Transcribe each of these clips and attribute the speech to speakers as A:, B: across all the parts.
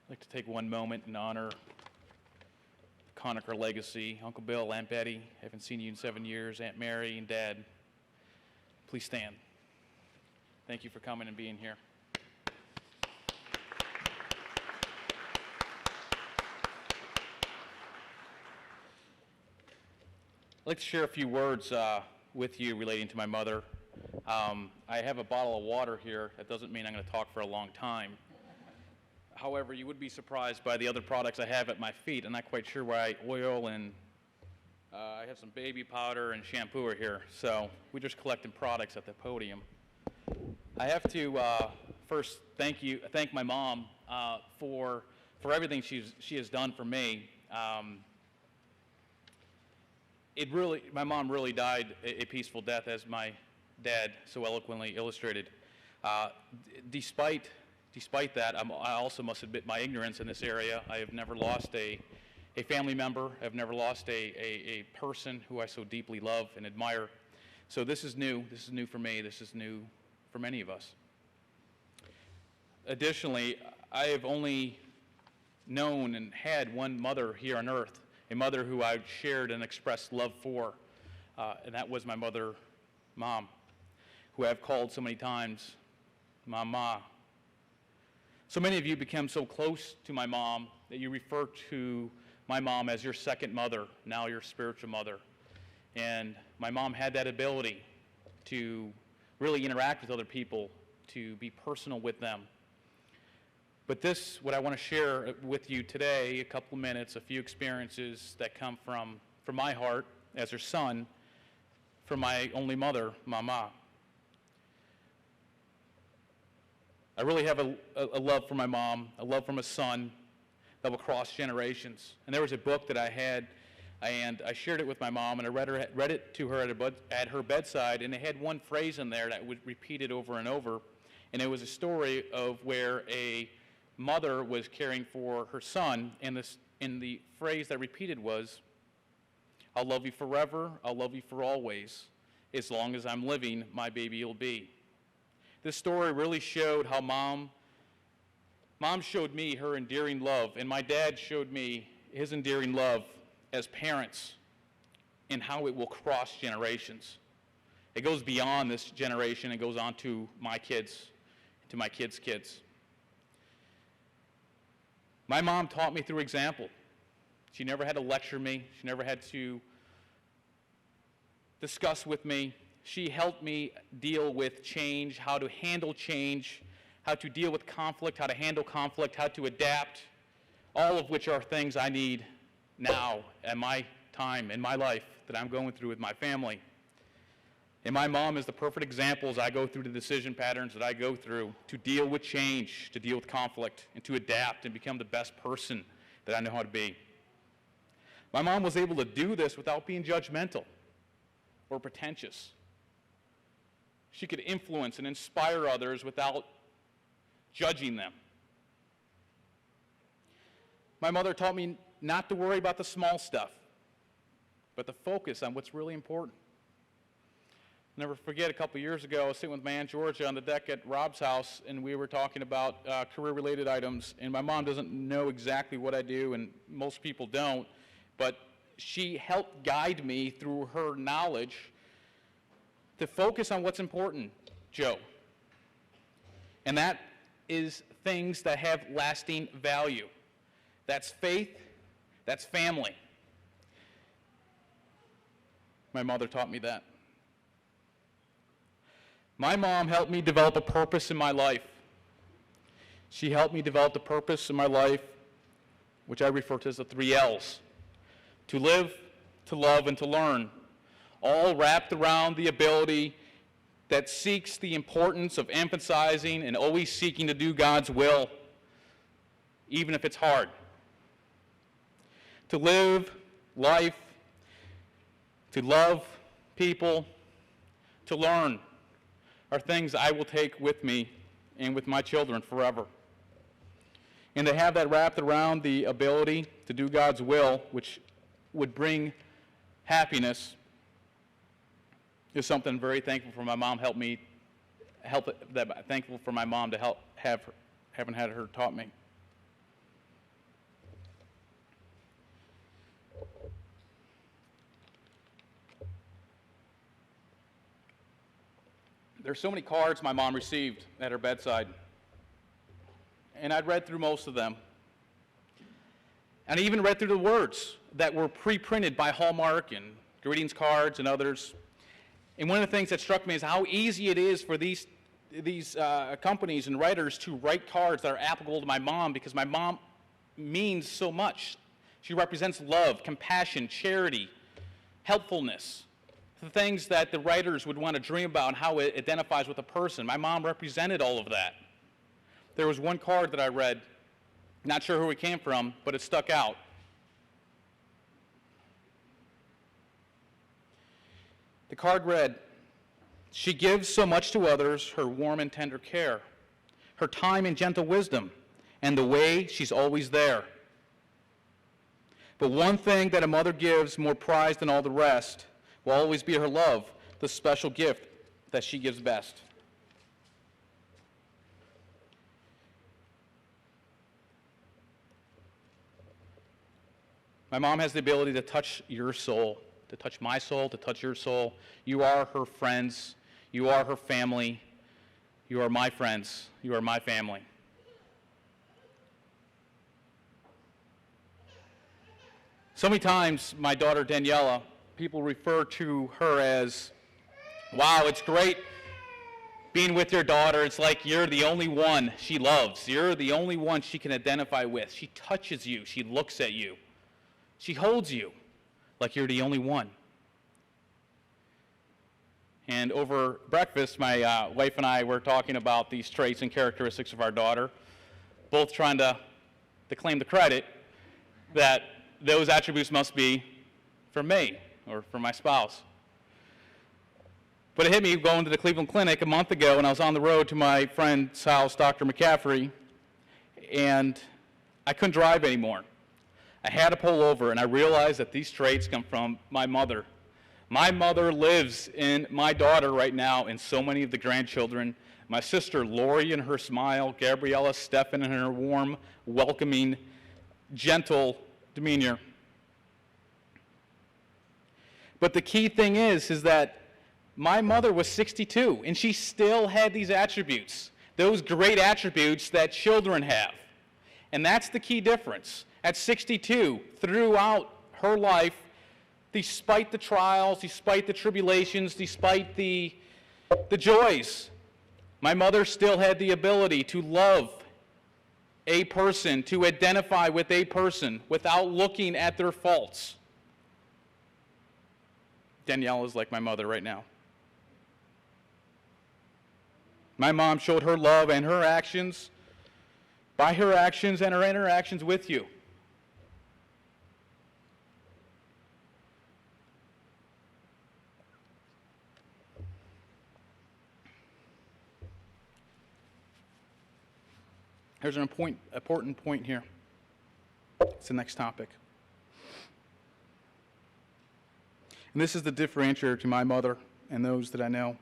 A: I'd like to take one moment and honor the Coniker legacy. Uncle Bill, Aunt Betty, haven't seen you in 7 years. Aunt Mary and Dad, please stand. Thank you for coming and being here. I'd like to share a few words with you relating to my mother. I have a bottle of water here. That doesn't mean I'm going to talk for a long time. However, you would be surprised by the other products I have at my feet. I'm not quite sure why oil and I have some baby powder and shampoo are here. So we're just collecting products at the podium. I have to first thank my mom for everything she has done for me. My mom really died a peaceful death, as my dad so eloquently illustrated. Despite that, I also must admit my ignorance in this area. I have never lost a family member. I've never lost a person who I so deeply love and admire. So this is new. This is new for me. This is new for many of us. Additionally, I have only known and had one mother here on earth, a mother who I've shared and expressed love for, and that was my mother, Mom, who I've called so many times, Mama. So many of you become so close to my mom that you refer to my mom as your second mother, now your spiritual mother. And my mom had that ability to really interact with other people, to be personal with them. But what I want to share with you today, a couple of minutes, a few experiences that come from my heart as her son, from my only mother, Mama. I really have a love for my mom, a love for my son that will cross generations. And there was a book that I had, and I shared it with my mom, and I read it to her at her bedside, and it had one phrase in there that was repeated over and over, and it was a story of where a mother was caring for her son, and the phrase that repeated was, "I'll love you forever, I'll love you for always. As long as I'm living, my baby will be." This story really showed how Mom showed me her endearing love, and my dad showed me his endearing love as parents and how it will cross generations. It goes beyond this generation. It goes on to my kids, to my kids' kids. My mom taught me through example. She never had to lecture me. She never had to discuss with me. She helped me deal with change, how to handle change, how to deal with conflict, how to handle conflict, how to adapt, all of which are things I need now at my time in my life that I'm going through with my family. And my mom is the perfect example as I go through the decision patterns that I go through to deal with change, to deal with conflict, and to adapt and become the best person that I know how to be. My mom was able to do this without being judgmental or pretentious. She could influence and inspire others without judging them. My mother taught me not to worry about the small stuff, but to focus on what's really important. I'll never forget, a couple years ago, I was sitting with my Aunt Georgia on the deck at Rob's house, and we were talking about career-related items, and my mom doesn't know exactly what I do, and most people don't, but she helped guide me through her knowledge to focus on what's important, Joe. And that is things that have lasting value. That's faith, that's family. My mother taught me that. My mom helped me develop a purpose in my life. She helped me develop the purpose in my life, which I refer to as the 3 L's. To live, to love, and to learn. All wrapped around the ability that seeks the importance of emphasizing and always seeking to do God's will, even if it's hard. To live life, to love people, to learn are things I will take with me and with my children forever. And to have that wrapped around the ability to do God's will, which would bring happiness, is something I'm very thankful for my mom thankful for my mom to having had her taught me. There's so many cards my mom received at her bedside, and I'd read through most of them. And I even read through the words that were pre-printed by Hallmark and greetings cards and others. And one of the things that struck me is how easy it is for these companies and writers to write cards that are applicable to my mom, because my mom means so much. She represents love, compassion, charity, helpfulness, the things that the writers would want to dream about and how it identifies with a person. My mom represented all of that. There was one card that I read, not sure who it came from, but it stuck out. The card read, "She gives so much to others, her warm and tender care, her time and gentle wisdom, and the way she's always there. But one thing that a mother gives more prized than all the rest will always be her love, the special gift that she gives best." My mom has the ability to touch your soul, to touch my soul, to touch your soul. You are her friends. You are her family. You are my friends. You are my family. So many times, my daughter Daniela, people refer to her as, "Wow, it's great being with your daughter. It's like you're the only one she loves. You're the only one she can identify with. She touches you. She looks at you. She holds you like you're the only one." And over breakfast, my wife and I were talking about these traits and characteristics of our daughter, both trying to claim the credit that those attributes must be from me or from my spouse. But it hit me going to the Cleveland Clinic a month ago, and I was on the road to my friend's house, Dr. McCaffrey, and I couldn't drive anymore. I had to pull over, and I realized that these traits come from my mother. My mother lives in my daughter right now, and so many of the grandchildren. My sister Lori and her smile, Gabriella Stephan and her warm, welcoming, gentle demeanor. But the key thing is that my mother was 62, and she still had these attributes, those great attributes that children have. And that's the key difference. At 62, throughout her life, despite the trials, despite the tribulations, despite the joys, my mother still had the ability to love a person, to identify with a person without looking at their faults. Danielle is like my mother right now. My mom showed her love and her actions by her actions and her interactions with you. There's an important point here. It's the next topic. And this is the differentiator to my mother and those that I know.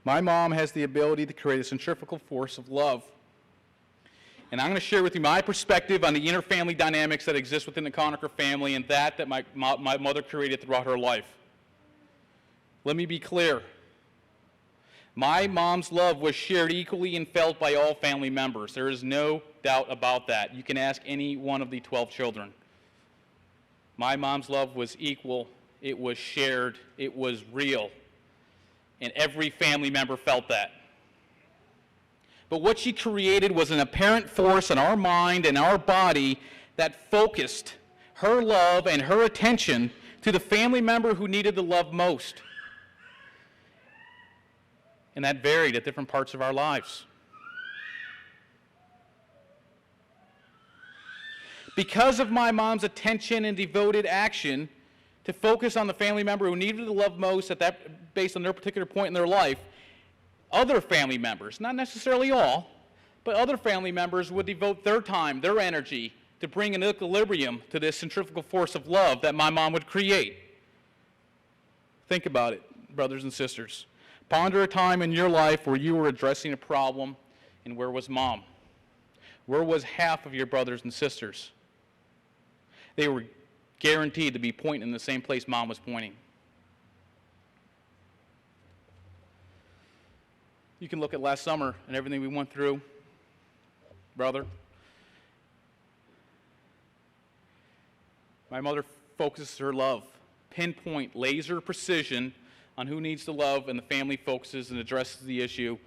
A: My mom has the ability to create a centrifugal force of love. And I'm going to share with you my perspective on the inter-family dynamics that exist within the Coniker family and that my mother created throughout her life. Let me be clear. My mom's love was shared equally and felt by all family members. There is no doubt about that. You can ask any one of the 12 children. My mom's love was equal, it was shared, it was real, and every family member felt that. But what she created was an apparent force in our mind and our body that focused her love and her attention to the family member who needed the love most. And that varied at different parts of our lives. Because of my mom's attention and devoted action to focus on the family member who needed the love most based on their particular point in their life, other family members, not necessarily all, but other family members would devote their time, their energy, to bring an equilibrium to this centrifugal force of love that my mom would create. Think about it, brothers and sisters. Ponder a time in your life where you were addressing a problem, and where was mom? Where was half of your brothers and sisters? They were guaranteed to be pointing in the same place mom was pointing. You can look at last summer and everything we went through, brother. My mother focuses her love, pinpoint, laser precision on who needs the love, and the family focuses and addresses the issue,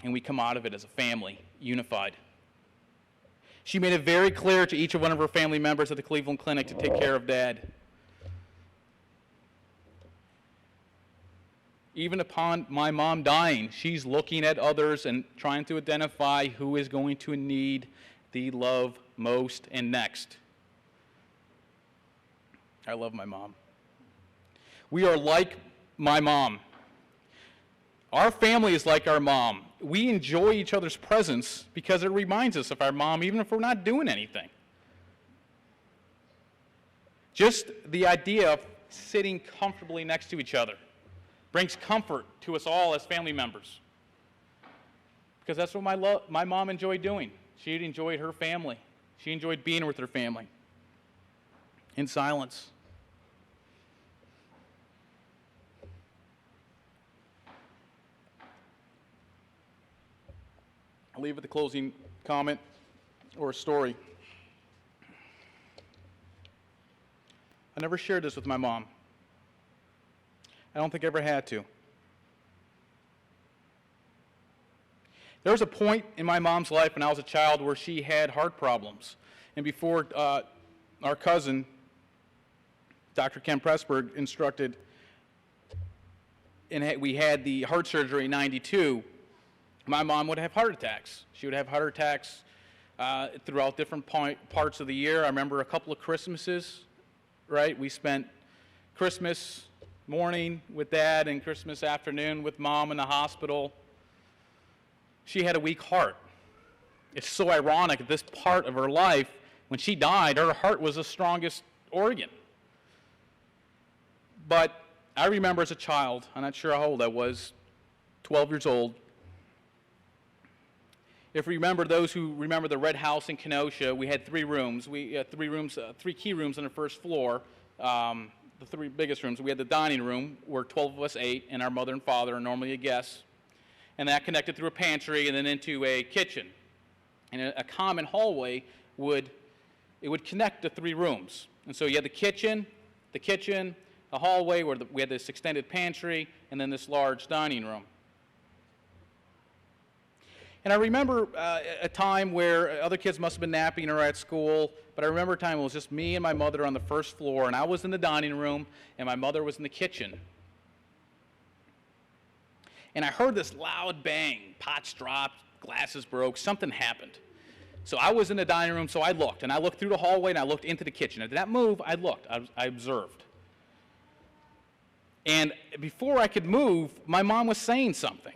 A: and we come out of it as a family, unified. She made it very clear to each one of her family members at the Cleveland Clinic to take care of Dad. Even upon my mom dying, she's looking at others and trying to identify who is going to need the love most and next. I love my mom. We are like my mom. Our family is like our mom. We enjoy each other's presence because it reminds us of our mom, even if we're not doing anything. Just the idea of sitting comfortably next to each other brings comfort to us all as family members. Because that's what my mom enjoyed doing. She enjoyed her family. She enjoyed being with her family in silence. I'll leave with a closing comment or a story. I never shared this with my mom. I don't think I ever had to. There was a point in my mom's life when I was a child where she had heart problems. And before our cousin, Dr. Ken Pressburg, instructed, and we had the heart surgery in '92, my mom would have heart attacks. She would have heart attacks throughout different parts of the year. I remember a couple of Christmases, right? We spent Christmas morning with Dad and Christmas afternoon with Mom in the hospital. She had a weak heart. It's so ironic at this part of her life, when she died, her heart was the strongest organ. But I remember as a child, I'm not sure how old I was, 12 years old. If we remember, those who remember the Red House in Kenosha, we had 3 rooms. We had 3 key rooms on the first floor. The 3 biggest rooms. We had the dining room where 12 of us ate, and our mother and father are normally a guest. And that connected through a pantry and then into a kitchen. And a common hallway would connect the 3 rooms. And so you had the kitchen, a hallway where we had this extended pantry, and then this large dining room. And I remember a time where other kids must have been napping or at school, but I remember a time it was just me and my mother on the first floor, and I was in the dining room, and my mother was in the kitchen. And I heard this loud bang, pots dropped, glasses broke, something happened. So I was in the dining room, so I looked, and I looked through the hallway, and I looked into the kitchen. And did that move? I looked, I observed. And before I could move, my mom was saying something.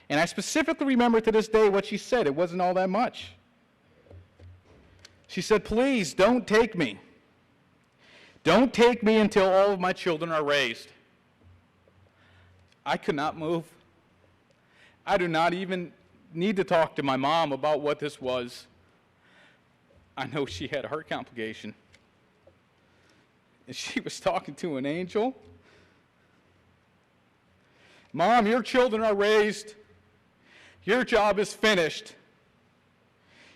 A: And I specifically remember to this day what she said. It wasn't all that much. She said, "Please, don't take me. Don't take me until all of my children are raised." I could not move. I do not even need to talk to my mom about what this was. I know she had a heart complication. And she was talking to an angel. "Mom, your children are raised. Your job is finished.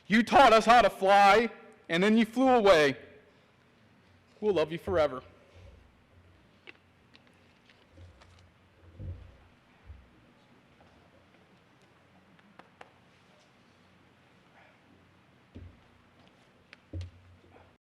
A: You taught us how to fly, and then you flew away. We'll love you forever."